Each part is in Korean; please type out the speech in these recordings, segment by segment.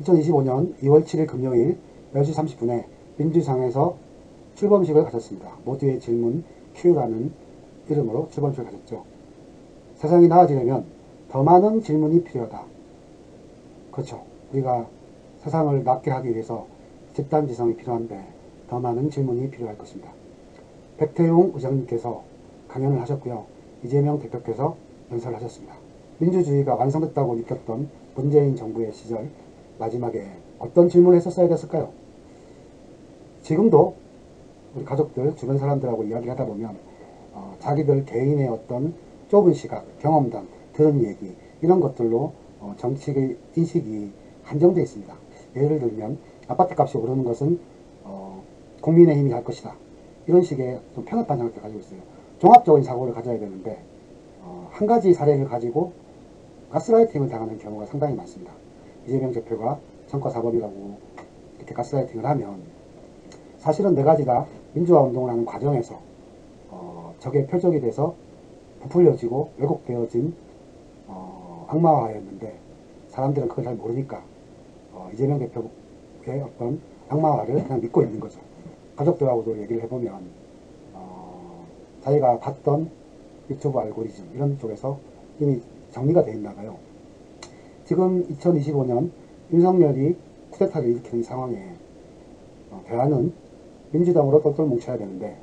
2025년 2월 7일 금요일 10시 30분에 민주당에서 출범식을 가졌습니다. 모두의 질문 Q라는 이름으로 출범식을 가졌죠. 세상이 나아지려면 더 많은 질문이 필요하다. 그렇죠. 우리가 세상을 낫게 하기 위해서 집단지성이 필요한데 더 많은 질문이 필요할 것입니다. 백태용 의장님께서 강연을 하셨고요. 이재명 대표께서 연설을 하셨습니다. 민주주의가 완성됐다고 느꼈던 문재인 정부의 시절 마지막에 어떤 질문을 했었어야 됐을까요? 지금도 우리 가족들, 주변 사람들하고 이야기를 하다 보면 자기들 개인의 어떤 좁은 시각, 경험담, 들은 얘기 이런 것들로 정치의 인식이 한정되어 있습니다. 예를 들면 아파트 값이 오르는 것은 국민의힘이 할 것이다. 이런 식의 좀 편협한 생각을 가지고 있어요. 종합적인 사고를 가져야 되는데 한 가지 사례를 가지고 가스라이팅을 당하는 경우가 상당히 많습니다. 이재명 대표가 청과사범이라고 이렇게 가스라이팅을 하면 사실은 네 가지 다 민주화 운동을 하는 과정에서 적의 표적이 돼서 부풀려지고 왜곡되어진 악마화였는데 사람들은 그걸 잘 모르니까 이재명 대표의 어떤 악마화를 그냥 믿고 있는 거죠. 가족들하고도 얘기를 해보면 자기가 봤던 유튜브 알고리즘 이런 쪽에서 이미 정리가 되어 있나 봐요. 지금 2025년 윤석열이 쿠데타를 일으키는 상황에 대안은 민주당으로 똘똘 뭉쳐야 되는데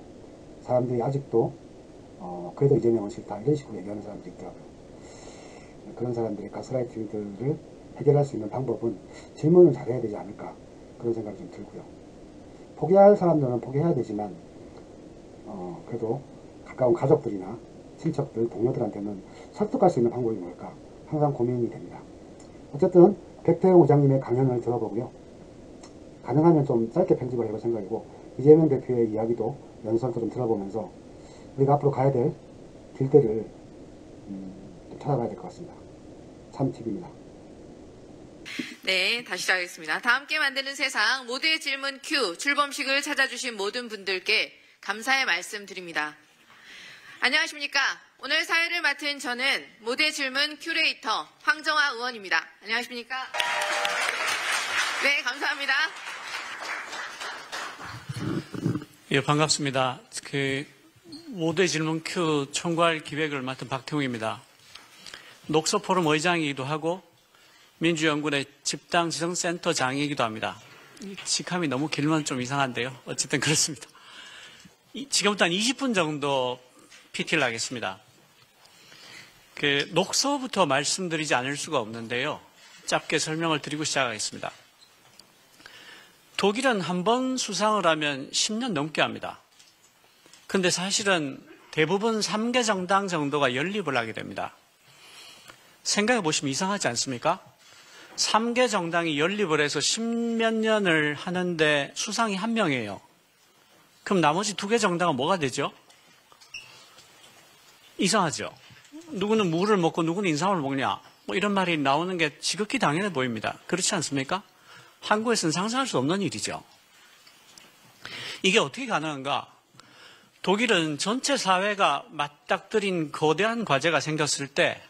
사람들이 아직도 그래도 이재명은 싫다 이런 식으로 얘기하는 사람들이 있더라고요. 그런 사람들의 가스라이팅들을 해결할 수 있는 방법은 질문을 잘해야 되지 않을까 그런 생각이 좀 들고요. 포기할 사람들은 포기해야 되지만 그래도 가까운 가족들이나 친척들, 동료들한테는 설득할 수 있는 방법이 뭘까 항상 고민이 됩니다. 어쨌든 백태용 의장님의 강연을 들어보고요. 가능하면 좀 짧게 편집을 해볼 생각이고 이재명 대표의 이야기도 연설도 좀 들어보면서 우리가 앞으로 가야 될 길들을 좀 찾아가야 될 것 같습니다. 참팁입니다. 네, 다시 시작하겠습니다. 다 함께 만드는 세상 모두의 질문 Q 출범식을 찾아주신 모든 분들께 감사의 말씀 드립니다. 안녕하십니까. 오늘 사회를 맡은 저는 모두의 질문 큐레이터 황정화 의원입니다. 안녕하십니까. 네, 감사합니다. 예, 반갑습니다. 모두의 질문 Q 총괄 기획을 맡은 박태웅입니다. 녹서포럼 의장이기도 하고 민주연구원의 집단지성센터장이기도 합니다. 직함이 너무 길면 좀 이상한데요. 어쨌든 그렇습니다. 지금부터 한 20분 정도 PT를 하겠습니다. 녹서부터 말씀드리지 않을 수가 없는데요. 짧게 설명을 드리고 시작하겠습니다. 독일은 한 번 수상을 하면 10년 넘게 합니다. 근데 사실은 대부분 3개 정당 정도가 연립을 하게 됩니다. 생각해 보시면 이상하지 않습니까? 3개 정당이 연립을 해서 10몇 년을 하는데 수상이 한 명이에요. 그럼 나머지 2개 정당은 뭐가 되죠? 이상하죠? 누구는 무를 먹고 누구는 인삼을 먹냐? 뭐 이런 말이 나오는 게 지극히 당연해 보입니다. 그렇지 않습니까? 한국에서는 상상할 수 없는 일이죠. 이게 어떻게 가능한가? 독일은 전체 사회가 맞닥뜨린 거대한 과제가 생겼을 때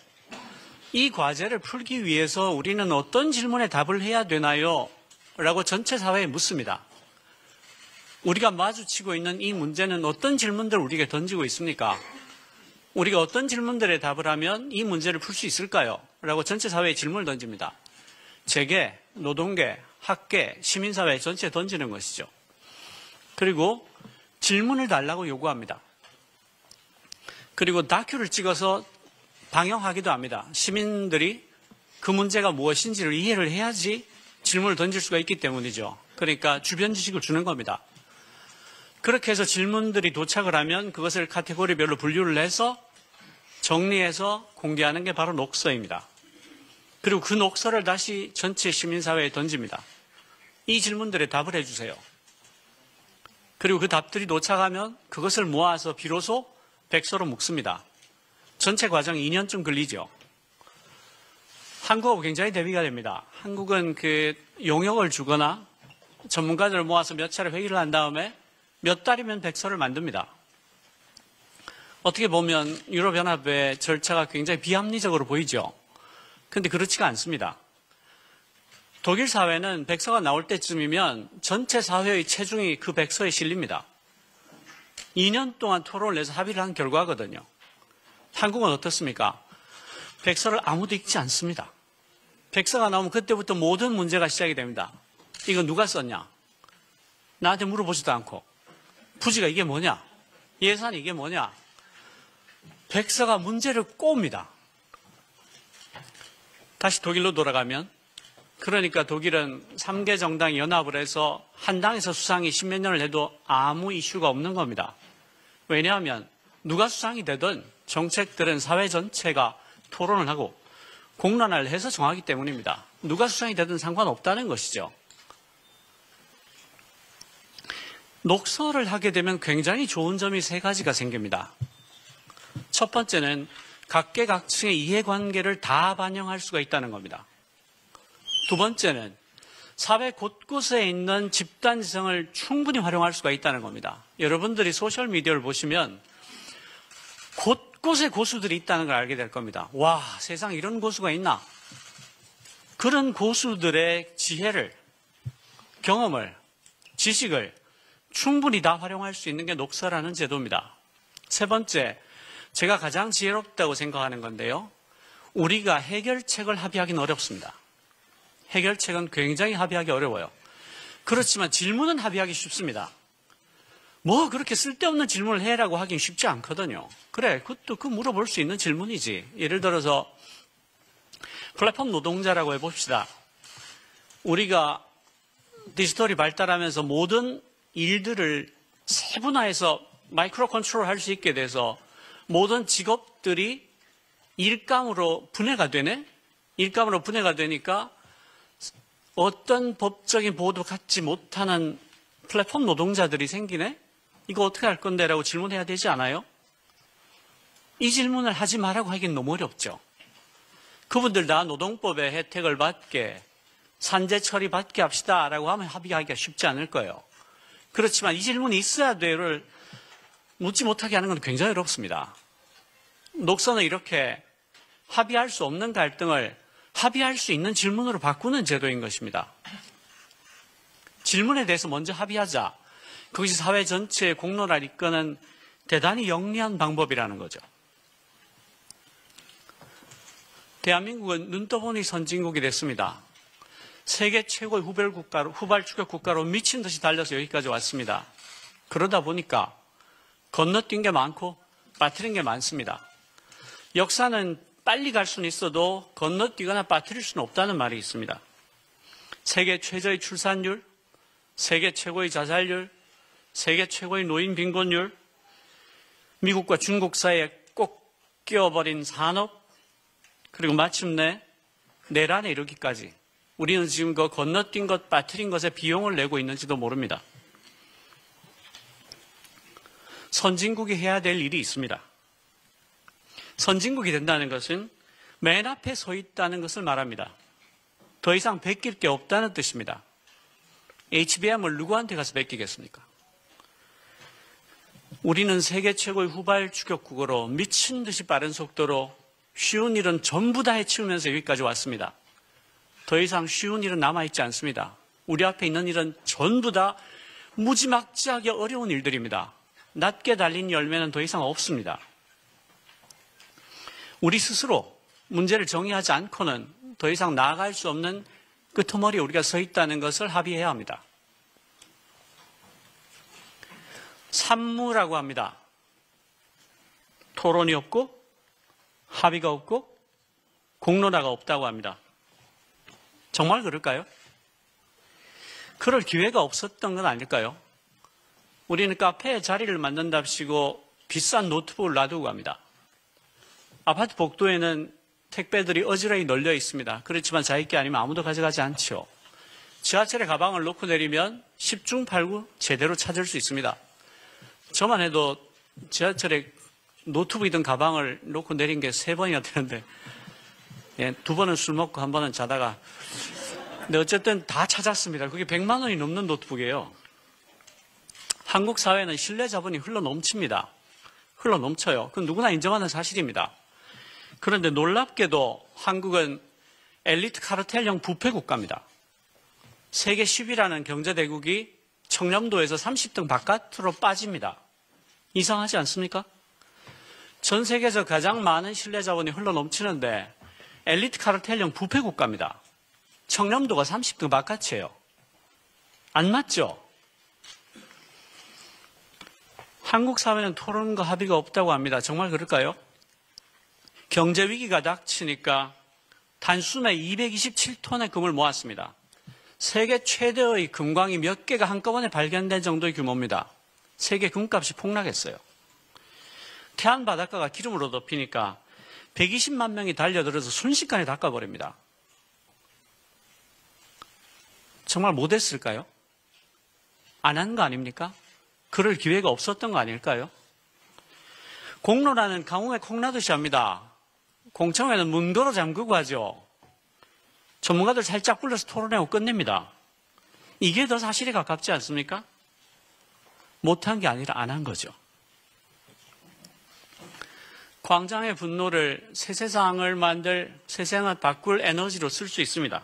이 과제를 풀기 위해서 우리는 어떤 질문에 답을 해야 되나요? 라고 전체 사회에 묻습니다. 우리가 마주치고 있는 이 문제는 어떤 질문들을 우리에게 던지고 있습니까? 우리가 어떤 질문들에 답을 하면 이 문제를 풀 수 있을까요? 라고 전체 사회에 질문을 던집니다. 재계, 노동계, 학계, 시민사회 전체에 던지는 것이죠. 그리고 질문을 달라고 요구합니다. 그리고 다큐를 찍어서 방영하기도 합니다. 시민들이 그 문제가 무엇인지를 이해를 해야지 질문을 던질 수가 있기 때문이죠. 그러니까 주변 지식을 주는 겁니다. 그렇게 해서 질문들이 도착을 하면 그것을 카테고리별로 분류를 해서 정리해서 공개하는 게 바로 녹서입니다. 그리고 그 녹서를 다시 전체 시민사회에 던집니다. 이 질문들에 답을 해주세요. 그리고 그 답들이 도착하면 그것을 모아서 비로소 백서로 묶습니다. 전체 과정이 2년쯤 걸리죠. 한국하고 굉장히 대비가 됩니다. 한국은 용역을 주거나 전문가들을 모아서 몇 차례 회의를 한 다음에 몇 달이면 백서를 만듭니다. 어떻게 보면 유럽연합의 절차가 굉장히 비합리적으로 보이죠. 그런데 그렇지가 않습니다. 독일 사회는 백서가 나올 때쯤이면 전체 사회의 체중이 그 백서에 실립니다. 2년 동안 토론을 해서 합의를 한 결과거든요. 한국은 어떻습니까? 백서를 아무도 읽지 않습니다. 백서가 나오면 그때부터 모든 문제가 시작이 됩니다. 이거 누가 썼냐? 나한테 물어보지도 않고. 부지가 이게 뭐냐? 예산이 이게 뭐냐? 백서가 문제를 꼬웁니다. 다시 독일로 돌아가면, 그러니까 독일은 3개 정당이 연합을 해서 한 당에서 수상이 10몇 년을 해도 아무 이슈가 없는 겁니다. 왜냐하면 누가 수상이 되든 정책들은 사회 전체가 토론을 하고 공론화를 해서 정하기 때문입니다. 누가 수상이 되든 상관없다는 것이죠. 녹서를 하게 되면 굉장히 좋은 점이 3가지가 생깁니다. 첫 번째는 각계각층의 이해관계를 다 반영할 수가 있다는 겁니다. 두 번째는 사회 곳곳에 있는 집단지성을 충분히 활용할 수가 있다는 겁니다. 여러분들이 소셜미디어를 보시면 곳곳에 고수들이 있다는 걸 알게 될 겁니다. 와, 세상에 이런 고수가 있나? 그런 고수들의 지혜를, 경험을, 지식을 충분히 다 활용할 수 있는 게 녹서라는 제도입니다. 세 번째, 제가 가장 지혜롭다고 생각하는 건데요. 우리가 해결책을 합의하기는 어렵습니다. 해결책은 굉장히 합의하기 어려워요. 그렇지만 질문은 합의하기 쉽습니다. 뭐 그렇게 쓸데없는 질문을 해라고 하긴 쉽지 않거든요. 그래, 그것도 그 물어볼 수 있는 질문이지. 예를 들어서 플랫폼 노동자라고 해봅시다. 우리가 디지털이 발달하면서 모든 일들을 세분화해서 마이크로 컨트롤 할 수 있게 돼서 모든 직업들이 일감으로 분해가 되네? 일감으로 분해가 되니까 어떤 법적인 보호도 갖지 못하는 플랫폼 노동자들이 생기네? 이거 어떻게 할 건데? 라고 질문해야 되지 않아요? 이 질문을 하지 말라고 하기는 너무 어렵죠. 그분들 다 노동법의 혜택을 받게, 산재 처리 받게 합시다 라고 하면 합의하기가 쉽지 않을 거예요. 그렇지만 이 질문이 있어야 돼를 묻지 못하게 하는 건 굉장히 어렵습니다. 녹서는 이렇게 합의할 수 없는 갈등을 합의할 수 있는 질문으로 바꾸는 제도인 것입니다. 질문에 대해서 먼저 합의하자. 그것이 사회 전체의 공론화를 이끄는 대단히 영리한 방법이라는 거죠. 대한민국은 눈 떠보니 선진국이 됐습니다. 세계 최고의 후발 추격 국가로 미친 듯이 달려서 여기까지 왔습니다. 그러다 보니까 건너뛴 게 많고 빠뜨린 게 많습니다. 역사는 빨리 갈 수는 있어도 건너뛰거나 빠뜨릴 수는 없다는 말이 있습니다. 세계 최저의 출산율, 세계 최고의 자살률, 세계 최고의 노인 빈곤율, 미국과 중국 사이에 꼭 끼어버린 산업, 그리고 마침내 내란에 이르기까지 우리는 지금 그 건너뛴 것, 빠뜨린 것에 비용을 내고 있는지도 모릅니다. 선진국이 해야 될 일이 있습니다. 선진국이 된다는 것은 맨 앞에 서 있다는 것을 말합니다. 더 이상 베낄 게 없다는 뜻입니다. HBM을 누구한테 가서 베끼겠습니까? 우리는 세계 최고의 후발 추격국으로 미친 듯이 빠른 속도로 쉬운 일은 전부 다 해치우면서 여기까지 왔습니다. 더 이상 쉬운 일은 남아있지 않습니다. 우리 앞에 있는 일은 전부 다 무지막지하게 어려운 일들입니다. 낮게 달린 열매는 더 이상 없습니다. 우리 스스로 문제를 정의하지 않고는 더 이상 나아갈 수 없는 끄트머리에 우리가 서 있다는 것을 합의해야 합니다. 산무라고 합니다. 토론이 없고 합의가 없고 공론화가 없다고 합니다. 정말 그럴까요? 그럴 기회가 없었던 건 아닐까요? 우리는 카페에 자리를 만든답시고 비싼 노트북을 놔두고 갑니다. 아파트 복도에는 택배들이 어지러이 널려 있습니다. 그렇지만 자기 아니면 아무도 가져가지 않죠. 지하철에 가방을 놓고 내리면 10중 8구 제대로 찾을 수 있습니다. 저만 해도 지하철에 노트북이든 가방을 놓고 내린 게 3번이나 되는데 2번은 술 먹고 1번은 자다가 근데 어쨌든 다 찾았습니다. 그게 100만 원이 넘는 노트북이에요. 한국 사회는 신뢰 자본이 흘러넘칩니다. 흘러넘쳐요. 그건 누구나 인정하는 사실입니다. 그런데 놀랍게도 한국은 엘리트 카르텔형 부패 국가입니다. 세계 10위라는 경제대국이 청렴도에서 30등 바깥으로 빠집니다. 이상하지 않습니까? 전 세계에서 가장 많은 신뢰자본이 흘러넘치는데 엘리트 카르텔형 부패 국가입니다. 청렴도가 30등 바깥이에요. 안 맞죠? 한국 사회는 토론과 합의가 없다고 합니다. 정말 그럴까요? 경제 위기가 닥치니까 단숨에 227톤의 금을 모았습니다. 세계 최대의 금광이 몇 개가 한꺼번에 발견된 정도의 규모입니다. 세계 금값이 폭락했어요. 태안 바닷가가 기름으로 덮이니까 120만 명이 달려들어서 순식간에 닦아버립니다. 정말 못했을까요? 안 한 거 아닙니까? 그럴 기회가 없었던 거 아닐까요? 공로라는 강홍에 콩나듯이 합니다. 공청회는 문도로 잠그고 하죠. 전문가들 살짝 불러서 토론하고 끝냅니다. 이게 더 사실에 가깝지 않습니까? 못한 게 아니라 안 한 거죠. 광장의 분노를 새 세상을 바꿀 에너지로 쓸 수 있습니다.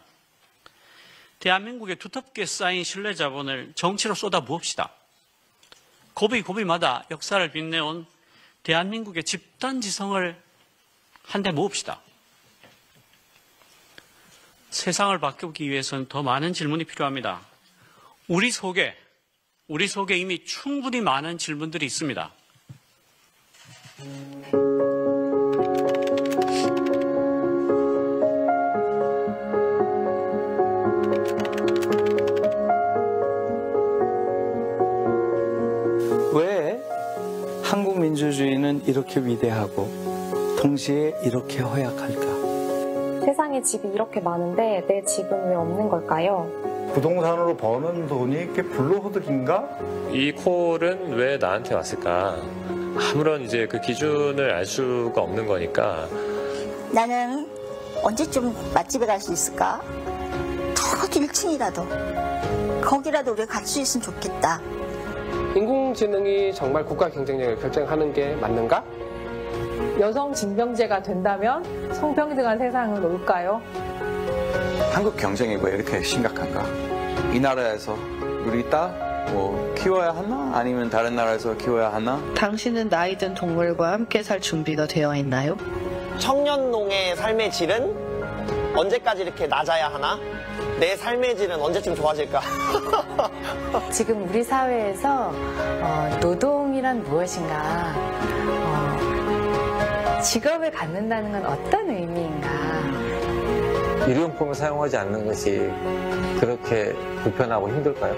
대한민국에 두텁게 쌓인 신뢰 자본을 정치로 쏟아 부읍시다. 고비고비마다 역사를 빛내온 대한민국의 집단지성을 한데 모읍시다. 세상을 바꾸기 위해서는 더 많은 질문이 필요합니다. 우리 속에 이미 충분히 많은 질문들이 있습니다. 왜 한국 민주주의는 이렇게 위대하고 동시에 이렇게 허약할까? 세상에 집이 이렇게 많은데 내 집은 왜 없는 걸까요? 부동산으로 버는 돈이 이게 불로소득인가? 이 콜은 왜 나한테 왔을까? 아무런 이제 그 기준을 알 수가 없는 거니까. 나는 언제쯤 맛집에 갈 수 있을까? 적어도 1층이라도 거기라도 우리가 갈 수 있으면 좋겠다. 인공지능이 정말 국가 경쟁력을 결정하는 게 맞는가? 여성 징병제가 된다면 성평등한 세상은 올까요? 한국 경쟁이 왜 이렇게 심각한가? 이 나라에서 우리 딸 키워야 하나? 아니면 다른 나라에서 키워야 하나? 당신은 나이 든 동물과 함께 살 준비가 되어 있나요? 청년농의 삶의 질은 언제까지 이렇게 낮아야 하나? 내 삶의 질은 언제쯤 좋아질까? 지금 우리 사회에서 노동이란 무엇인가? 직업을 갖는다는 건 어떤 의미인가? 일용품을 사용하지 않는 것이 그렇게 불편하고 힘들까요?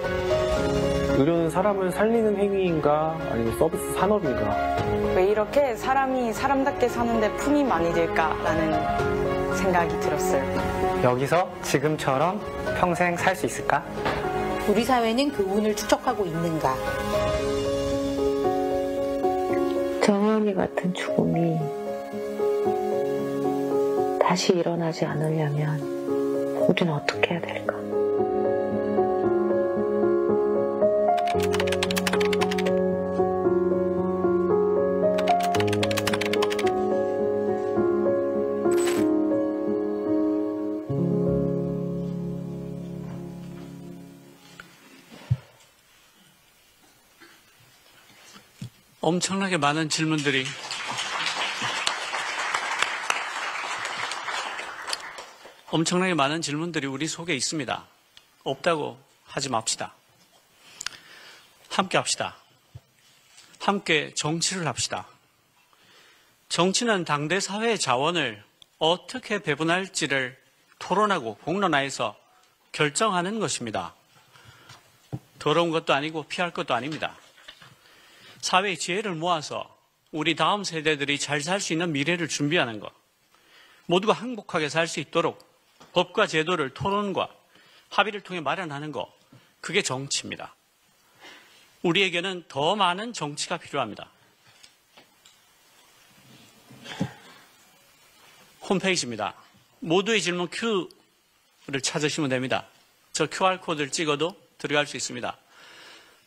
의료는 사람을 살리는 행위인가 아니면 서비스 산업인가? 왜 이렇게 사람이 사람답게 사는데 품이 많이 들까라는 생각이 들었어요. 여기서 지금처럼 평생 살 수 있을까? 우리 사회는 교훈을 축적하고 있는가? 정연이 같은 죽음이 다시 일어나지 않으려면 우리는 어떻게 해야 될까? 엄청나게 많은 질문들이 우리 속에 있습니다. 없다고 하지 맙시다. 함께 합시다. 함께 정치를 합시다. 정치는 당대 사회의 자원을 어떻게 배분할지를 토론하고 공론화해서 결정하는 것입니다. 더러운 것도 아니고 피할 것도 아닙니다. 사회의 지혜를 모아서 우리 다음 세대들이 잘 살 수 있는 미래를 준비하는 것, 모두가 행복하게 살 수 있도록 법과 제도를 토론과 합의를 통해 마련하는 것, 그게 정치입니다. 우리에게는 더 많은 정치가 필요합니다. 홈페이지입니다. 모두의 질문 Q를 찾으시면 됩니다. 저 QR코드를 찍어도 들어갈 수 있습니다.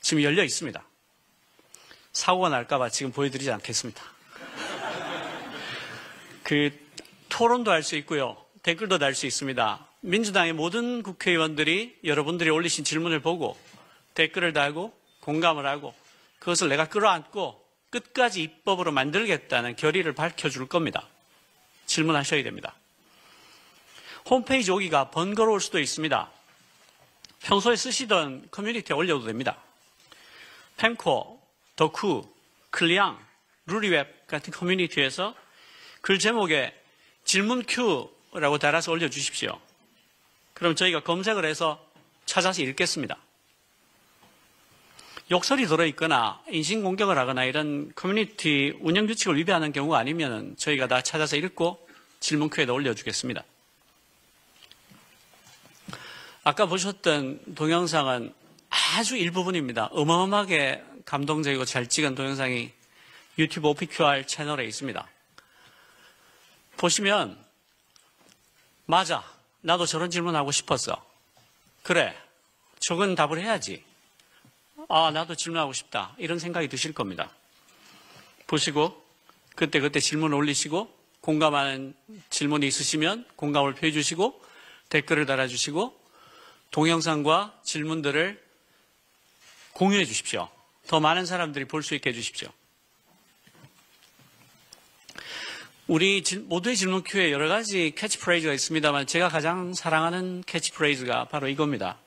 지금 열려 있습니다. 사고가 날까봐 지금 보여드리지 않겠습니다. 토론도 할 수 있고요. 댓글도 달 수 있습니다. 민주당의 모든 국회의원들이 여러분들이 올리신 질문을 보고 댓글을 달고 공감을 하고 그것을 내가 끌어안고 끝까지 입법으로 만들겠다는 결의를 밝혀줄 겁니다. 질문하셔야 됩니다. 홈페이지 오기가 번거로울 수도 있습니다. 평소에 쓰시던 커뮤니티에 올려도 됩니다. 펜코, 덕후, 클리앙, 루리웹 같은 커뮤니티에서 글 제목에 질문 큐라고 달아서 올려주십시오. 그럼 저희가 검색을 해서 찾아서 읽겠습니다. 욕설이 들어있거나 인신공격을 하거나 이런 커뮤니티 운영 규칙을 위배하는 경우가 아니면 저희가 다 찾아서 읽고 질문 큐에다 올려주겠습니다. 아까 보셨던 동영상은 아주 일부분입니다. 어마어마하게 감동적이고 잘 찍은 동영상이 유튜브 OPQR 채널에 있습니다. 보시면 맞아, 나도 저런 질문하고 싶었어. 그래, 저건 답을 해야지. 아, 나도 질문하고 싶다. 이런 생각이 드실 겁니다. 보시고 그때 질문 올리시고 공감하는 질문이 있으시면 공감을 표해 주시고 댓글을 달아주시고 동영상과 질문들을 공유해 주십시오. 더 많은 사람들이 볼 수 있게 해주십시오. 우리 모두의 질문 큐에 여러 가지 캐치프레이즈가 있습니다만 제가 가장 사랑하는 캐치프레이즈가 바로 이겁니다.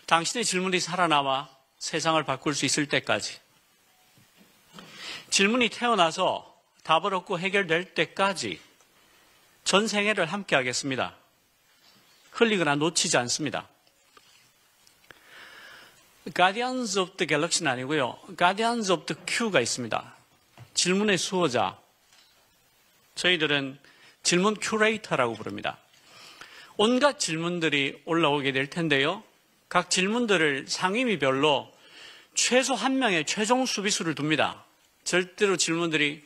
당신의 질문이 살아남아 세상을 바꿀 수 있을 때까지. 질문이 태어나서 답을 얻고 해결될 때까지 전 생애를 함께 하겠습니다. 흘리거나 놓치지 않습니다. Guardians of the Galaxy는 아니고요. Guardians of the Q가 있습니다. 질문의 수호자. 저희들은 질문 큐레이터라고 부릅니다. 온갖 질문들이 올라오게 될 텐데요. 각 질문들을 상임위별로 최소 한 명의 최종 수비수를 둡니다. 절대로 질문들이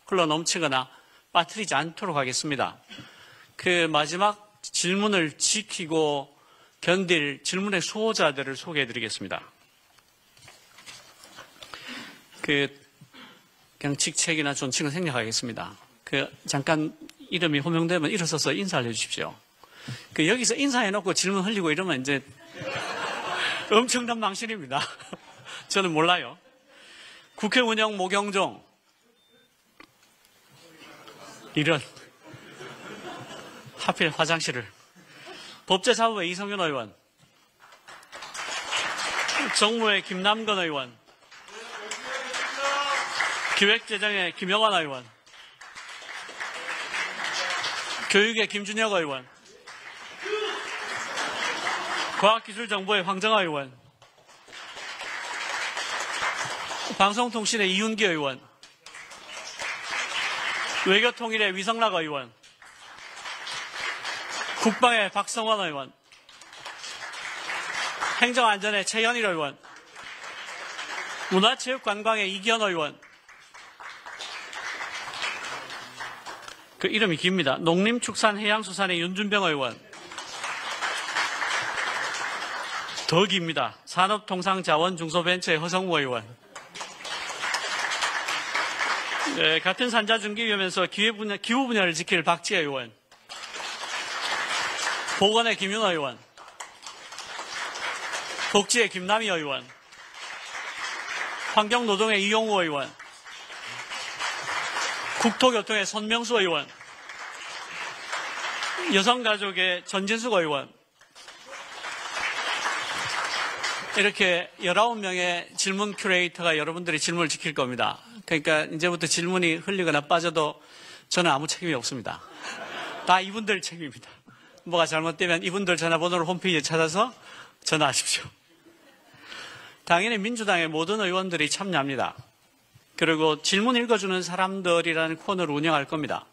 흘러넘치거나 빠뜨리지 않도록 하겠습니다. 그 마지막 질문을 지키고 견딜 질문의 수호자들을 소개해드리겠습니다. 그냥 직책이나 존칭을 생략하겠습니다. 잠깐 이름이 호명되면 일어서서 인사를 해주십시오. 여기서 인사해놓고 질문 흘리고 이러면 이제 엄청난 망신입니다. 저는 몰라요. 국회 운영 모경종. 이런. 하필 화장실을. 법제사법의 이성윤 의원. 정무의 김남건 의원. 기획재정의 김영환 의원. 교육의 김준혁 의원. 과학기술정보의 황정아 의원. 방송통신의 이윤기 의원. 외교통일의 위성락 의원. 국방의 박성원 의원. 행정안전의 최현일 의원. 문화체육관광의 이기현 의원. 그 이름이 깁니다. 농림축산해양수산의 윤준병 의원. 더 깁니다. 산업통상자원중소벤처의 허성무 의원. 네, 같은 산자중기위원회에서 기후 분야를 지킬 박지혜 의원. 보건의 김윤 의원. 복지의 김남희 의원. 환경노동의 이용우 의원. 국토교통의 손명수 의원. 여성가족의 전진숙 의원. 이렇게 19명의 질문 큐레이터가 여러분들의 질문을 지킬 겁니다. 그러니까 이제부터 질문이 흘리거나 빠져도 저는 아무 책임이 없습니다. 다 이분들 책임입니다. 뭐가 잘못되면 이분들 전화번호를 홈페이지에 찾아서 전화하십시오. 당연히 민주당의 모든 의원들이 참여합니다. 그리고 질문 읽어주는 사람들이라는 코너를 운영할 겁니다.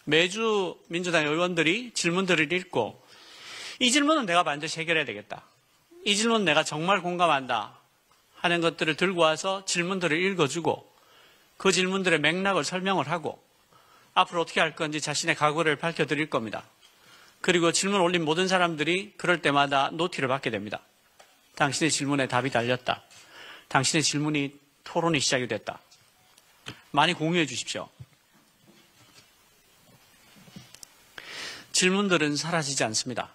매주 민주당 의원들이 질문들을 읽고 이 질문은 내가 반드시 해결해야 되겠다. 이 질문 내가 정말 공감한다 하는 것들을 들고 와서 질문들을 읽어주고 그 질문들의 맥락을 설명을 하고 앞으로 어떻게 할 건지 자신의 각오를 밝혀드릴 겁니다. 그리고 질문 올린 모든 사람들이 그럴 때마다 노티를 받게 됩니다. 당신의 질문에 답이 달렸다. 당신의 질문이 토론이 시작이 됐다. 많이 공유해 주십시오. 질문들은 사라지지 않습니다.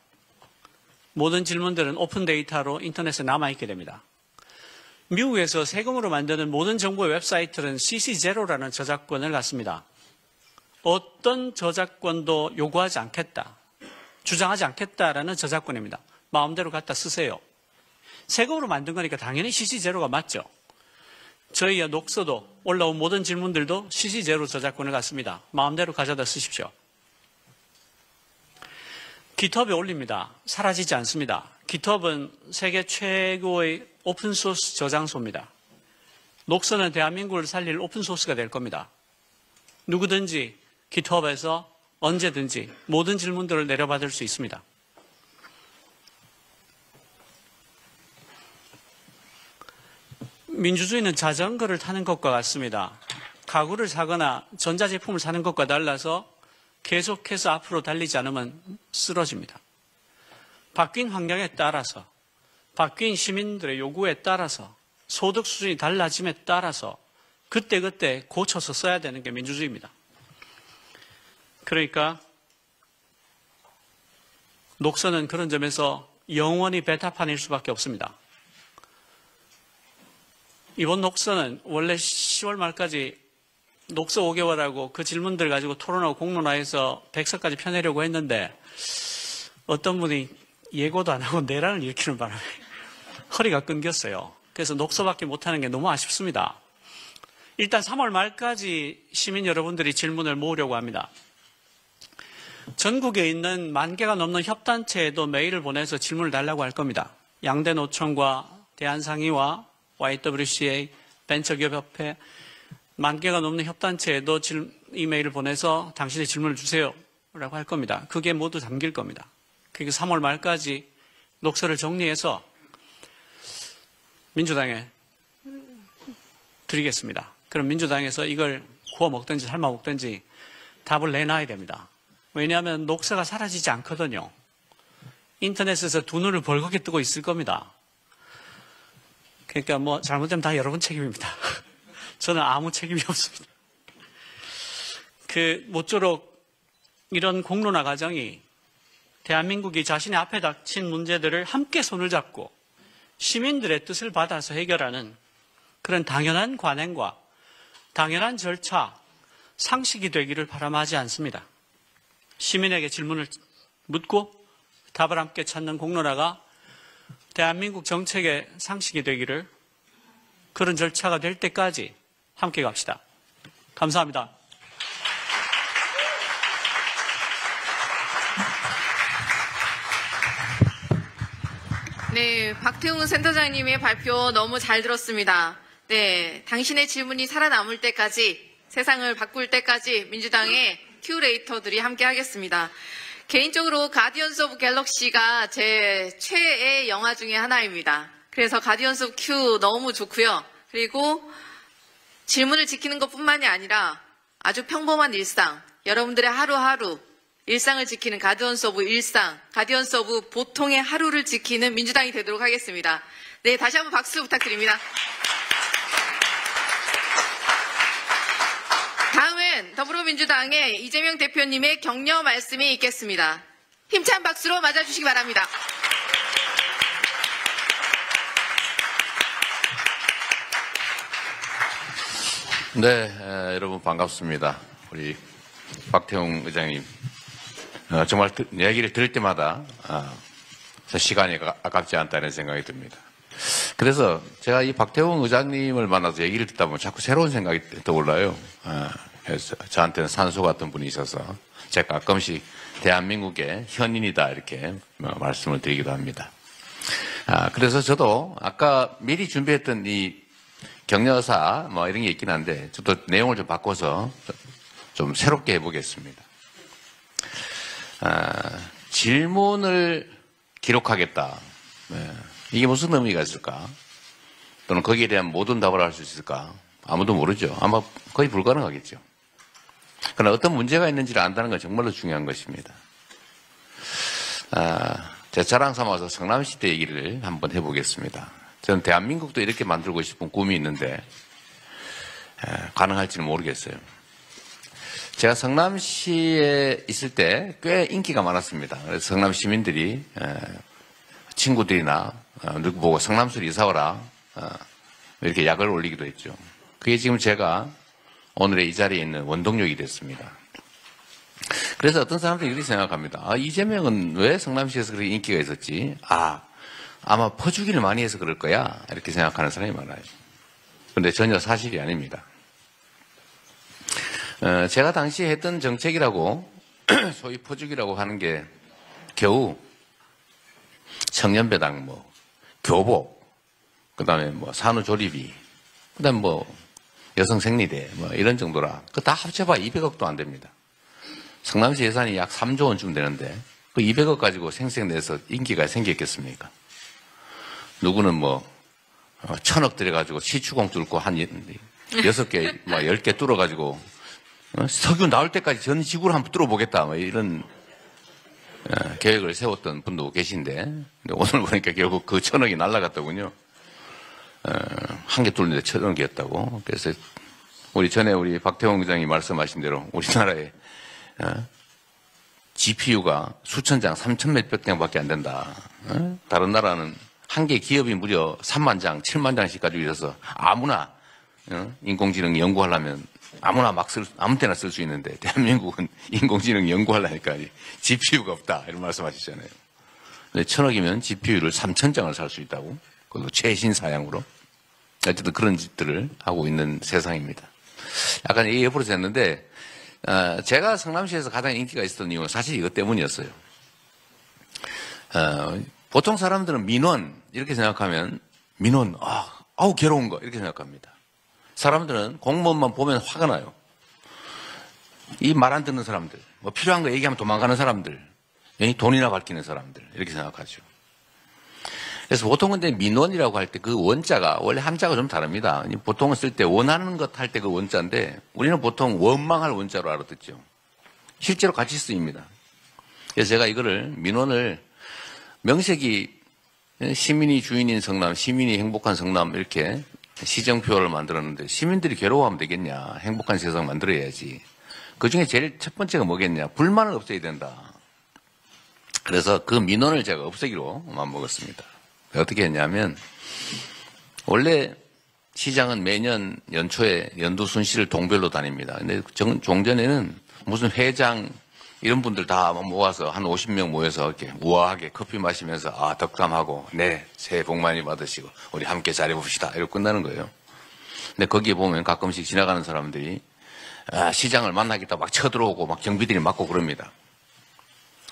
모든 질문들은 오픈 데이터로 인터넷에 남아있게 됩니다. 미국에서 세금으로 만드는 모든 정보의 웹사이트는 CC0라는 저작권을 갖습니다. 어떤 저작권도 요구하지 않겠다, 주장하지 않겠다라는 저작권입니다. 마음대로 갖다 쓰세요. 세금으로 만든 거니까 당연히 CC0가 맞죠. 저희의 녹서도 올라온 모든 질문들도 CC0 저작권을 갖습니다. 마음대로 가져다 쓰십시오. GitHub에 올립니다. 사라지지 않습니다. GitHub은 세계 최고의 오픈소스 저장소입니다. 녹서는 대한민국을 살릴 오픈소스가 될 겁니다. 누구든지 GitHub에서 언제든지 모든 질문들을 내려받을 수 있습니다. 민주주의는 자전거를 타는 것과 같습니다. 가구를 사거나 전자제품을 사는 것과 달라서 계속해서 앞으로 달리지 않으면 쓰러집니다. 바뀐 환경에 따라서, 바뀐 시민들의 요구에 따라서, 소득 수준이 달라짐에 따라서 그때그때 고쳐서 써야 되는 게 민주주의입니다. 그러니까 녹서는 그런 점에서 영원히 베타판일 수밖에 없습니다. 이번 녹서는 원래 10월 말까지 녹서 5개월하고 그 질문들 가지고 토론하고 공론화해서 100서까지 펴내려고 했는데 어떤 분이 예고도 안 하고 내란을 일으키는 바람에 허리가 끊겼어요. 그래서 녹서밖에 못하는 게 너무 아쉽습니다. 일단 3월 말까지 시민 여러분들이 질문을 모으려고 합니다. 전국에 있는 10,000개가 넘는 협단체에도 메일을 보내서 질문을 달라고 할 겁니다. 양대 노총과 대한상의와 YWCA, 벤처기업협회 10,000개가 넘는 협단체에도 이메일을 보내서 당신의 질문을 주세요 라고 할 겁니다. 그게 모두 담길 겁니다. 그게 3월 말까지 녹서를 정리해서 민주당에 드리겠습니다. 그럼 민주당에서 이걸 구워 먹든지 삶아 먹든지 답을 내놔야 됩니다. 왜냐하면 녹서가 사라지지 않거든요. 인터넷에서 두 눈을 벌겋게 뜨고 있을 겁니다. 그러니까 뭐 잘못되면 다 여러분 책임입니다. 저는 아무 책임이 없습니다. 모쪼록 이런 공론화 과정이 대한민국이 자신의 앞에 닥친 문제들을 함께 손을 잡고 시민들의 뜻을 받아서 해결하는 그런 당연한 관행과 당연한 절차, 상식이 되기를 바람하지 않습니다. 시민에게 질문을 묻고 답을 함께 찾는 공론화가 대한민국 정책의 상식이 되기를, 그런 절차가 될 때까지 함께 갑시다. 감사합니다. 네, 박태웅 센터장님의 발표 너무 잘 들었습니다. 네, 당신의 질문이 살아남을 때까지, 세상을 바꿀 때까지 민주당의 큐레이터들이 함께 하겠습니다. 개인적으로 가디언스 오브 갤럭시가 제 최애 영화 중에 하나입니다. 그래서 가디언스 오브 큐 너무 좋고요. 그리고 질문을 지키는 것뿐만이 아니라 아주 평범한 일상, 여러분들의 하루하루 일상을 지키는 가디언스 오브 일상, 가디언스 오브 보통의 하루를 지키는 민주당이 되도록 하겠습니다. 네, 다시 한번 박수 부탁드립니다. 다음은 더불어민주당의 이재명 대표님의 격려 말씀이 있겠습니다. 힘찬 박수로 맞아주시기 바랍니다. 네, 여러분 반갑습니다. 우리 박태웅 의장님, 정말 얘기를 들을 때마다 시간이 아깝지 않다는 생각이 듭니다. 그래서 제가 이 박태웅 의장님을 만나서 얘기를 듣다 보면 자꾸 새로운 생각이 떠올라요. 그래서 저한테는 산소 같은 분이 있어서 제가 가끔씩 대한민국의 현인이다 이렇게 말씀을 드리기도 합니다. 그래서 저도 아까 미리 준비했던 이 격려사 이런 게 있긴 한데 저도 내용을 좀 바꿔서 좀 새롭게 해보겠습니다. 질문을 기록하겠다. 이게 무슨 의미가 있을까? 또는 거기에 대한 모든 답을 할 수 있을까? 아무도 모르죠. 아마 거의 불가능하겠죠. 그러나 어떤 문제가 있는지를 안다는 건 정말로 중요한 것입니다. 제 자랑 삼아서 성남시 때 얘기를 한번 해보겠습니다. 저는 대한민국도 이렇게 만들고 싶은 꿈이 있는데 가능할지는 모르겠어요. 제가 성남시에 있을 때 꽤 인기가 많았습니다. 그래서 성남 시민들이 친구들이나 누구 보고 성남시로 이사 와라 이렇게 약을 올리기도 했죠. 그게 지금 제가 오늘의 이 자리에 있는 원동력이 됐습니다. 그래서 어떤 사람들이 이렇게 생각합니다. 이재명은 왜 성남시에서 그렇게 인기가 있었지? 아마 퍼주기를 많이 해서 그럴 거야. 이렇게 생각하는 사람이 많아요. 그런데 전혀 사실이 아닙니다. 제가 당시에 했던 정책이라고 소위 퍼주기라고 하는 게 겨우 청년배당, 교복, 그 다음에 산후조리비, 그 다음에 여성생리대, 이런 정도라. 그거 다 합쳐봐 200억도 안 됩니다. 성남시 예산이 약 3조 원쯤 되는데, 그 200억 가지고 생생내서 인기가 생겼겠습니까? 누구는 1000억 들여가지고 시추공 뚫고 한 6개, 10개 뚫어가지고, 석유 나올 때까지 전 지구를 한번 뚫어보겠다, 이런 계획을 세웠던 분도 계신데, 근데 오늘 보니까 결국 그 1000억이 날아갔더군요. 한 개 뚫는데 1000억이었다고. 그래서 우리 박태웅 의장이 말씀하신 대로 우리나라에 GPU가 수천 장, 3천 몇백 장밖에 안 된다. 다른 나라는 한 개 기업이 무려 3만 장, 7만 장씩 가지고 있어서 아무나 인공지능 연구하려면 아무나 아무 때나 쓸 수 있는데 대한민국은 인공지능 연구하려니까 GPU가 없다. 이런 말씀하시잖아요. 근데 1000억이면 GPU를 3000장을 살 수 있다고. 그것도 최신 사양으로. 어쨌든 그런 짓들을 하고 있는 세상입니다. 약간 이 옆으로 됐는데 제가 성남시에서 가장 인기가 있었던 이유는 사실 이것 때문이었어요. 보통 사람들은 민원 이렇게 생각하면 민원 아우 괴로운 거 이렇게 생각합니다. 사람들은 공무원만 보면 화가 나요. 이 말 안 듣는 사람들, 필요한 거 얘기하면 도망가는 사람들, 돈이나 밝히는 사람들 이렇게 생각하죠. 그래서 보통 근데 민원이라고 할 때 그 원자가 원래 함자가 좀 다릅니다. 보통은 쓸 때 원하는 것 할 때 그 원자인데 우리는 보통 원망할 원자로 알아듣죠. 실제로 같이 쓰입니다. 그래서 제가 이거를 민원을 명색이 시민이 주인인 성남, 시민이 행복한 성남 이렇게 시정표를 만들었는데 시민들이 괴로워하면 되겠냐. 행복한 세상 만들어야지. 그중에 제일 첫 번째가 뭐겠냐. 불만을 없애야 된다. 그래서 그 민원을 제가 없애기로 마음먹었습니다. 어떻게 했냐면 원래 시장은 매년 연초에 연두 순시를 동별로 다닙니다. 근데 종전에는 무슨 회장 이런 분들 다 모아서 한 50명 모여서 이렇게 우아하게 커피 마시면서 덕담하고 네 새해 복 많이 받으시고 우리 함께 잘해봅시다 이러고 끝나는 거예요. 근데 거기에 보면 가끔씩 지나가는 사람들이 시장을 만나겠다 막 쳐들어오고 막 경비들이 맞고 그럽니다.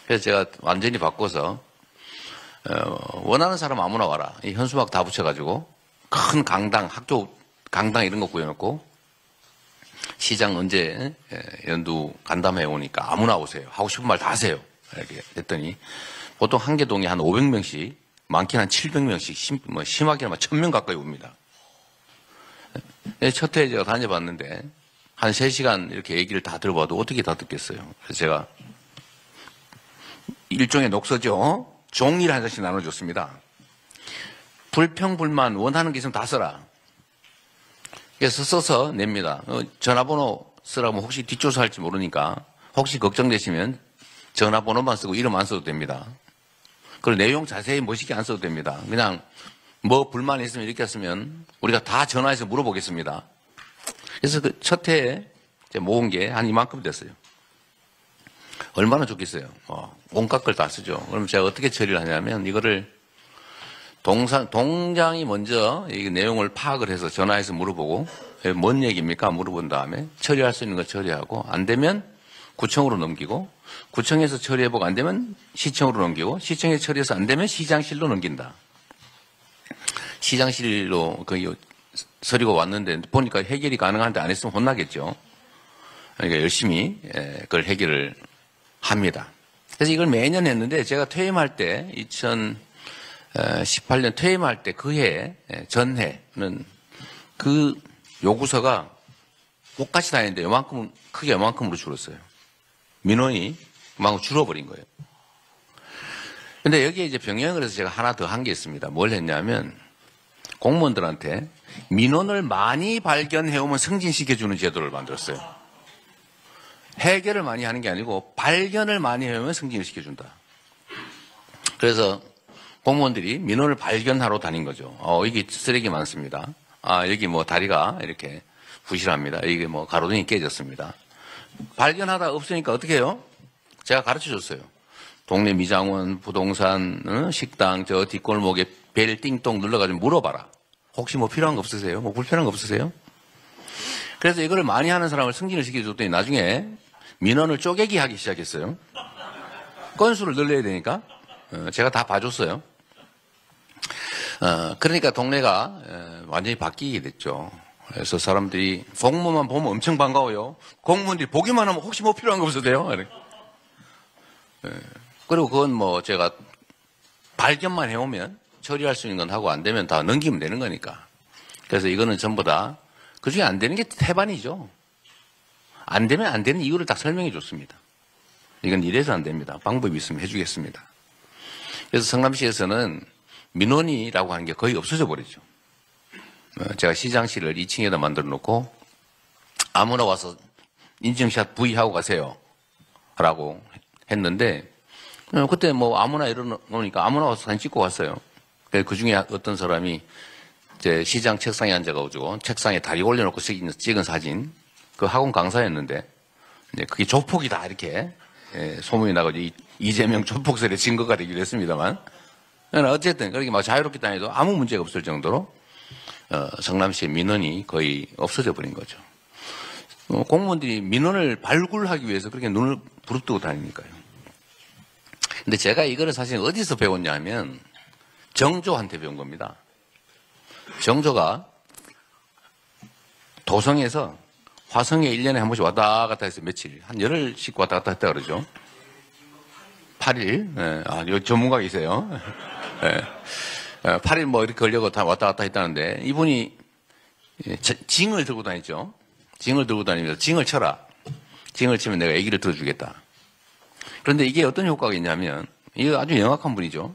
그래서 제가 완전히 바꿔서 원하는 사람 아무나 와라. 이 현수막 다 붙여가지고 큰 강당, 학교 강당 이런 거 구해놓고 시장 언제 연두 간담회 오니까 아무나 오세요. 하고 싶은 말 다 하세요. 이렇게 했더니 보통 한 개 동에 한 500명씩, 많게는 한 700명씩, 심하게는 1000명 가까이 옵니다. 첫 회에 제가 다녀봤는데 한 3시간 이렇게 얘기를 다 들어봐도 어떻게 다 듣겠어요. 그래서 제가 일종의 녹서죠. 종이를 한 장씩 나눠줬습니다. 불평, 불만, 원하는 게 있으면 다 써라. 그래서 써서 냅니다. 전화번호 쓰라고 혹시 뒷조사할지 모르니까 혹시 걱정되시면 전화번호만 쓰고 이름 안 써도 됩니다. 그리고 내용 자세히 멋있게 안 써도 됩니다. 그냥 불만이 있으면 이렇게 했으면 우리가 다 전화해서 물어보겠습니다. 그래서 그 첫 해에 모은 게 한 이만큼 됐어요. 얼마나 좋겠어요. 온갖 걸 다 쓰죠. 그럼 제가 어떻게 처리를 하냐면 이거를 동장이 먼저 이 내용을 파악을 해서 전화해서 물어보고 뭔 얘기입니까? 물어본 다음에 처리할 수 있는 거 처리하고 안 되면 구청으로 넘기고 구청에서 처리해보고 안 되면 시청으로 넘기고 시청에서 처리해서 안 되면 시장실로 넘긴다. 시장실로 서류가 왔는데 보니까 해결이 가능한데 안 했으면 혼나겠죠. 그러니까 열심히 그걸 해결을 합니다. 그래서 이걸 매년 했는데 제가 퇴임할 때 2018년 퇴임할 때 그 해 전해는 그 요구서가 똑같이 다녔는데 요만큼 크게 요만큼으로 줄었어요. 민원이 막 줄어버린 거예요. 근데 여기에 이제 병행을 해서 제가 하나 더 한 게 있습니다. 뭘 했냐면 공무원들한테 민원을 많이 발견해오면 승진시켜주는 제도를 만들었어요. 해결을 많이 하는 게 아니고 발견을 많이 해오면 승진을 시켜준다. 그래서 공무원들이 민원을 발견하러 다닌 거죠. 여기 쓰레기 많습니다. 여기 뭐 다리가 이렇게 부실합니다. 여기 뭐 가로등이 깨졌습니다. 발견하다 없으니까 어떻게 해요? 제가 가르쳐 줬어요. 동네 미장원, 부동산, 식당, 저 뒷골목에 벨 띵동 눌러가지고 물어봐라. 혹시 뭐 필요한 거 없으세요? 뭐 불편한 거 없으세요? 그래서 이거를 많이 하는 사람을 승진을 시켜줬더니 나중에 민원을 쪼개기 하기 시작했어요. 건수를 늘려야 되니까. 제가 다 봐줬어요. 그러니까 동네가 완전히 바뀌게 됐죠. 그래서 사람들이 공무원만 보면 엄청 반가워요. 공무원들이 보기만 하면 혹시 뭐 필요한 거 없어도 돼요? 그리고 그건 뭐 제가 발견만 해오면 처리할 수 있는 건 하고 안 되면 다 넘기면 되는 거니까. 그래서 이거는 전부 다 그중에 안 되는 게 태반이죠. 안 되면 안 되는 이유를 딱 설명해 줬습니다. 이건 이래서 안 됩니다. 방법이 있으면 해주겠습니다. 그래서 성남시에서는 민원이라고 하는 게 거의 없어져 버리죠. 제가 시장실을 2층에다 만들어 놓고 아무나 와서 인증샷 V하고 가세요 라고 했는데 그때 뭐 아무나 이러놓으니까 아무나 와서 사진 찍고 갔어요. 그 중에 어떤 사람이 제 시장 책상에 앉아가지고 책상에 다리 올려놓고 찍은 사진, 그 학원 강사였는데 그게 조폭이다 이렇게 소문이 나가지고 이재명 조폭설의 증거가 되기도 했습니다만 어쨌든 그렇게 막 자유롭게 다녀도 아무 문제가 없을 정도로 성남시의 민원이 거의 없어져 버린 거죠. 공무원들이 민원을 발굴하기 위해서 그렇게 눈을 부릅뜨고 다니니까요. 근데 제가 이거를 사실 어디서 배웠냐 하면 정조한테 배운 겁니다. 정조가 도성에서 화성에 1년에 한 번씩 왔다 갔다 해서 며칠, 한 열흘씩 왔다 갔다 했다 그러죠. 8일, 요 전문가가 있어요. 8일 뭐 이렇게 걸려고 다 왔다 갔다 했다는데 이분이 징을 들고 다녔죠. 징을 들고 다니면서 징을 쳐라. 징을 치면 내가 얘기를 들어주겠다. 그런데 이게 어떤 효과가 있냐면 이게 아주 영악한 분이죠.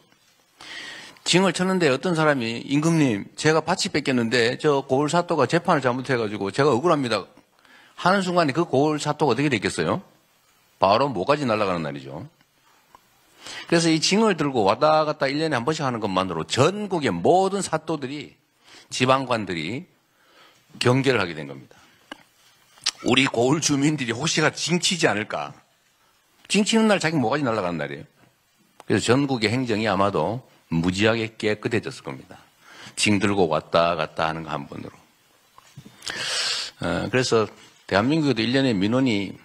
징을 쳤는데 어떤 사람이 임금님 제가 밭이 뺏겼는데 저 고을 사또가 재판을 잘못해가지고 제가 억울합니다 하는 순간에 그 고을 사또가 어떻게 됐겠어요? 바로 뭐까지 날아가는 날이죠. 그래서 이 징을 들고 왔다 갔다 1년에 한 번씩 하는 것만으로 전국의 모든 사또들이 지방관들이 경계를 하게 된 겁니다. 우리 고을 주민들이 혹시가 징치지 않을까. 징치는 날 자기 뭐까지 날아가는 날이에요. 그래서 전국의 행정이 아마도 무지하게 깨끗해졌을 겁니다. 징 들고 왔다 갔다 하는 거 한 번으로. 그래서 대한민국에도 1년에 민원이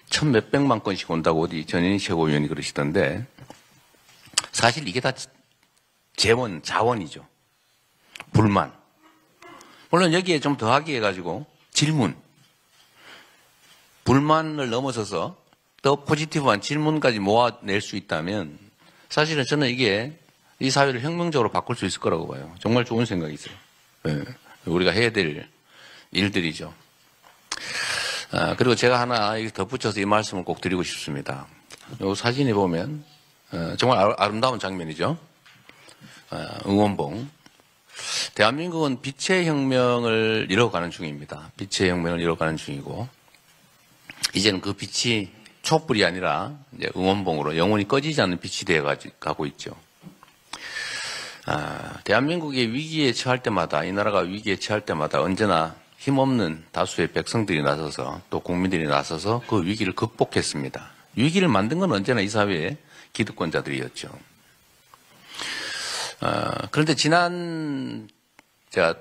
1,몇백만 건씩 온다고 어디 전현희 최고위원이 그러시던데 사실 이게 다 자원이죠. 불만. 물론 여기에 좀 더하기 해가지고 질문. 불만을 넘어서서 더 포지티브한 질문까지 모아낼 수 있다면 사실은 저는 이게 이 사회를 혁명적으로 바꿀 수 있을 거라고 봐요. 정말 좋은 생각이 있어요. 네. 우리가 해야 될 일들이죠. 그리고 제가 하나 덧붙여서 이 말씀을 꼭 드리고 싶습니다. 이 사진에 보면 정말 아름다운 장면이죠. 응원봉. 대한민국은 빛의 혁명을 이뤄가는 중입니다. 빛의 혁명을 이뤄가는 중이고 이제는 그 빛이 촛불이 아니라 이제 응원봉으로 영원히 꺼지지 않는 빛이 되어가고 있죠. 대한민국이 위기에 처할 때마다 이 나라가 위기에 처할 때마다 언제나 힘없는 다수의 백성들이 나서서 또 국민들이 나서서 그 위기를 극복했습니다. 위기를 만든 건 언제나 이 사회의 기득권자들이었죠. 그런데 지난 제가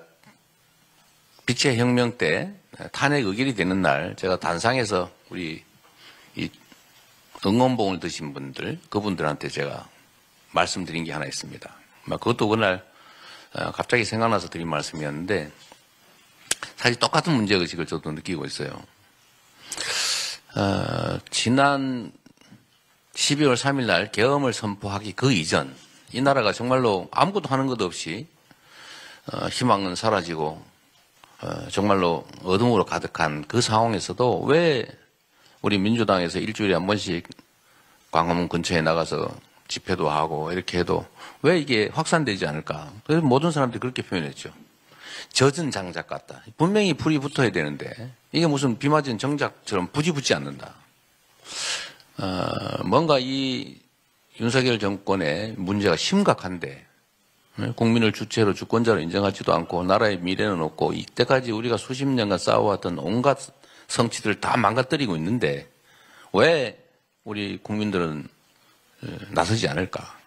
빛의 혁명 때 탄핵 의결이 되는 날 제가 단상에서 우리 이 응원봉을 드신 분들 그분들한테 제가 말씀드린 게 하나 있습니다. 그것도 그날 갑자기 생각나서 드린 말씀이었는데 사실 똑같은 문제의식을 저도 느끼고 있어요. 지난 12월 3일 날 계엄을 선포하기 그 이전 이 나라가 정말로 아무것도 하는 것 없이 희망은 사라지고 정말로 어둠으로 가득한 그 상황에서도 왜 우리 민주당에서 일주일에 한 번씩 광화문 근처에 나가서 집회도 하고 이렇게 해도 왜 이게 확산되지 않을까? 그래서 모든 사람들이 그렇게 표현했죠. 젖은 장작 같다. 분명히 불이 붙어야 되는데 이게 무슨 비 맞은 정작처럼 불이 붙지 않는다. 뭔가 이 윤석열 정권의 문제가 심각한데 국민을 주체로 주권자로 인정하지도 않고 나라의 미래는 없고 이때까지 우리가 수십 년간 쌓아왔던 온갖 성취들을 다 망가뜨리고 있는데 왜 우리 국민들은 나서지 않을까?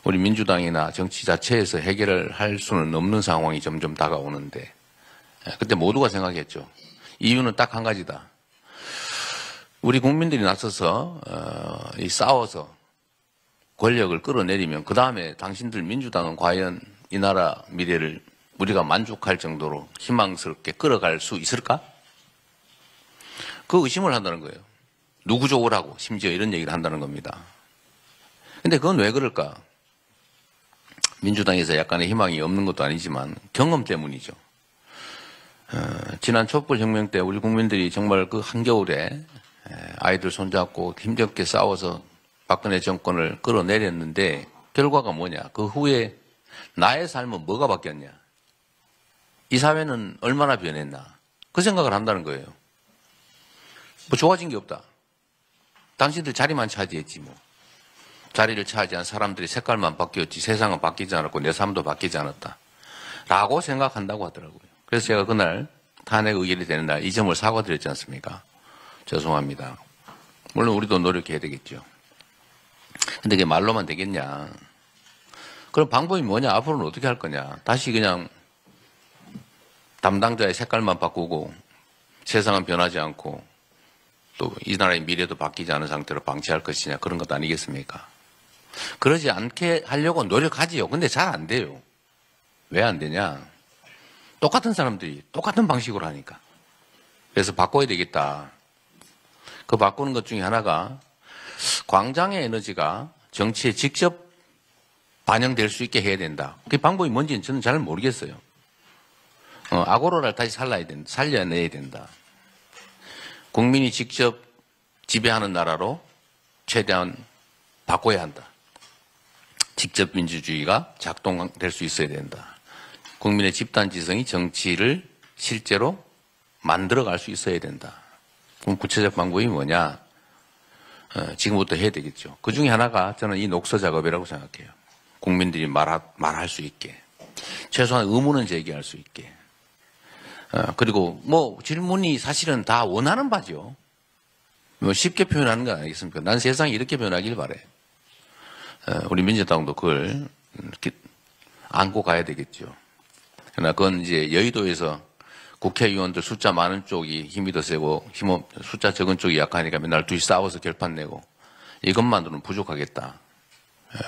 우리 민주당이나 정치 자체에서 해결을 할 수는 없는 상황이 점점 다가오는데 그때 모두가 생각했죠. 이유는 딱 한 가지다. 우리 국민들이 나서서 싸워서 권력을 끌어내리면 그 다음에 당신들 민주당은 과연 이 나라 미래를 우리가 만족할 정도로 희망스럽게 끌어갈 수 있을까? 그 의심을 한다는 거예요. 누구 좋으라고 심지어 이런 얘기를 한다는 겁니다. 근데 그건 왜 그럴까? 민주당에서 약간의 희망이 없는 것도 아니지만 경험 때문이죠. 지난 촛불혁명 때 우리 국민들이 정말 그 한겨울에 아이들 손잡고 힘겹게 싸워서 박근혜 정권을 끌어내렸는데 결과가 뭐냐? 그 후에 나의 삶은 뭐가 바뀌었냐? 이 사회는 얼마나 변했나? 그 생각을 한다는 거예요. 뭐 좋아진 게 없다. 당신들 자리만 차지했지 뭐. 자리를 차지한 사람들이 색깔만 바뀌었지 세상은 바뀌지 않았고 내 삶도 바뀌지 않았다. 라고 생각한다고 하더라고요. 그래서 제가 그날 탄핵 의결이 되는 날 이 점을 사과드렸지 않습니까? 죄송합니다. 물론 우리도 노력해야 되겠죠. 근데 그게 말로만 되겠냐. 그럼 방법이 뭐냐? 앞으로는 어떻게 할 거냐? 다시 그냥 담당자의 색깔만 바꾸고 세상은 변하지 않고 또 이 나라의 미래도 바뀌지 않은 상태로 방치할 것이냐 그런 것도 아니겠습니까? 그러지 않게 하려고 노력하지요. 근데 잘 안 돼요. 왜 안 되냐? 똑같은 사람들이 똑같은 방식으로 하니까. 그래서 바꿔야 되겠다. 그 바꾸는 것 중에 하나가 광장의 에너지가 정치에 직접 반영될 수 있게 해야 된다. 그 방법이 뭔지는 저는 잘 모르겠어요. 아고라를 다시 살려내야 된다. 국민이 직접 지배하는 나라로 최대한 바꿔야 한다. 직접 민주주의가 작동될 수 있어야 된다. 국민의 집단지성이 정치를 실제로 만들어갈 수 있어야 된다. 그럼 구체적 방법이 뭐냐? 지금부터 해야 되겠죠. 그 중에 하나가 저는 이 녹서 작업이라고 생각해요. 국민들이 말할 수 있게. 최소한 의문은 제기할 수 있게. 그리고 뭐 질문이 사실은 다 원하는 바죠. 뭐 쉽게 표현하는 건 아니겠습니까? 난 세상이 이렇게 변하길 바래. 우리 민주당도 그걸 이렇게 안고 가야 되겠죠. 그러나 그건 이제 여의도에서 국회의원들 숫자 많은 쪽이 힘이 더 세고 숫자 적은 쪽이 약하니까 맨날 둘이 싸워서 결판 내고 이것만으로는 부족하겠다.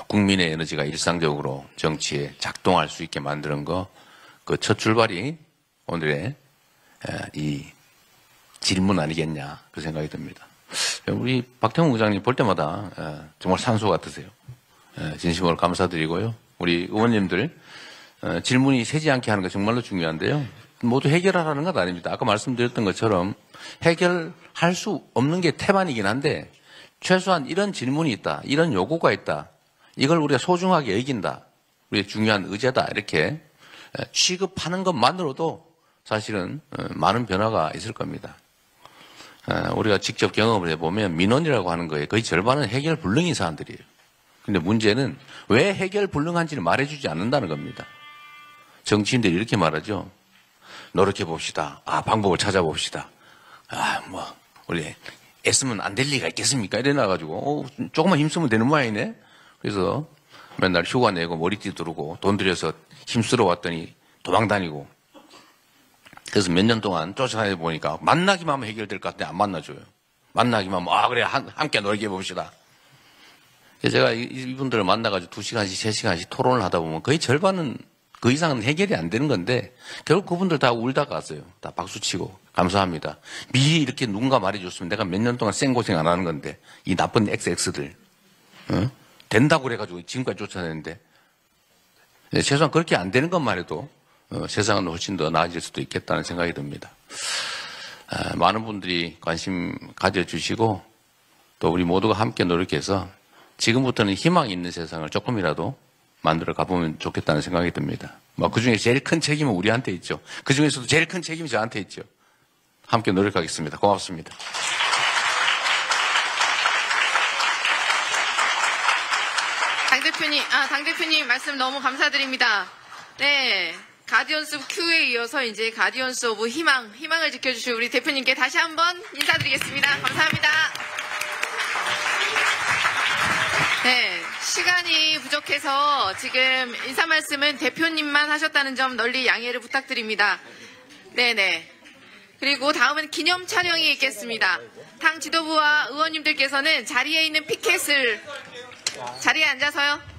국민의 에너지가 일상적으로 정치에 작동할 수 있게 만드는 거 그 첫 출발이 오늘의 이 질문 아니겠냐 그 생각이 듭니다. 우리 박태웅 의장님 볼 때마다 정말 산소 같으세요. 진심으로 감사드리고요. 우리 의원님들 질문이 새지 않게 하는 거 정말로 중요한데요. 모두 해결하라는 건 아닙니다. 아까 말씀드렸던 것처럼 해결할 수 없는 게 태반이긴 한데 최소한 이런 질문이 있다. 이런 요구가 있다. 이걸 우리가 소중하게 여긴다. 우리의 중요한 의제다. 이렇게 취급하는 것만으로도 사실은 많은 변화가 있을 겁니다. 우리가 직접 경험을 해보면 민원이라고 하는 거에 거의 절반은 해결 불능인 사람들이에요. 근데 문제는 왜 해결 불능한지를 말해주지 않는다는 겁니다. 정치인들이 이렇게 말하죠. 노력해 봅시다. 방법을 찾아봅시다. 우리 애쓰면 안 될 리가 있겠습니까? 이래 나가지고 조금만 힘쓰면 되는 모양이네. 그래서 맨날 휴가 내고 머리띠 두르고 돈 들여서 힘쓰러 왔더니 도망 다니고. 그래서 몇 년 동안 쫓아다니다 보니까 만나기만 하면 해결될 것 같은데 안 만나줘요. 만나기만 하면 그래 함께 놀게 봅시다. 제가 이분들을 만나가지고 2시간씩 3시간씩 토론을 하다 보면 거의 절반은 그 이상은 해결이 안 되는 건데 결국 그분들 다 울다 갔어요. 다 박수치고 감사합니다. 미리 이렇게 누군가 말해줬으면 내가 몇 년 동안 생고생 안 하는 건데 이 나쁜 XX들 된다고 그래가지고 지금까지 쫓아내는데 최소한 그렇게 안 되는 것만 해도 세상은 훨씬 더 나아질 수도 있겠다는 생각이 듭니다. 많은 분들이 관심 가져주시고 또 우리 모두가 함께 노력해서 지금부터는 희망이 있는 세상을 조금이라도 만들어 가보면 좋겠다는 생각이 듭니다. 그 중에 제일 큰 책임은 우리한테 있죠. 그 중에서도 제일 큰 책임이 저한테 있죠. 함께 노력하겠습니다. 고맙습니다. 당 대표님, 당대표님 말씀 너무 감사드립니다. 네. 가디언스 오브 Q에 이어서 이제 가디언스 오브 희망을 지켜주실 우리 대표님께 다시 한번 인사드리겠습니다. 감사합니다. 네. 시간이 부족해서 지금 인사 말씀은 대표님만 하셨다는 점 널리 양해를 부탁드립니다. 네네. 그리고 다음은 기념 촬영이 있겠습니다. 당 지도부와 의원님들께서는 자리에 있는 피켓을 자리에 앉아서요.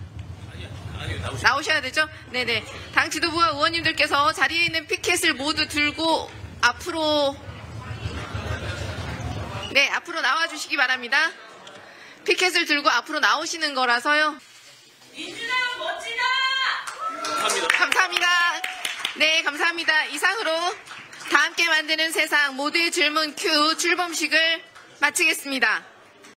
나오셔야 되죠? 네네. 당 지도부와 의원님들께서 자리에 있는 피켓을 모두 들고 앞으로 나와주시기 바랍니다. 피켓을 들고 앞으로 나오시는 거라서요. 민주당 멋지다! 감사합니다. 네, 감사합니다. 이상으로 다 함께 만드는 세상 모두의 질문 Q 출범식을 마치겠습니다.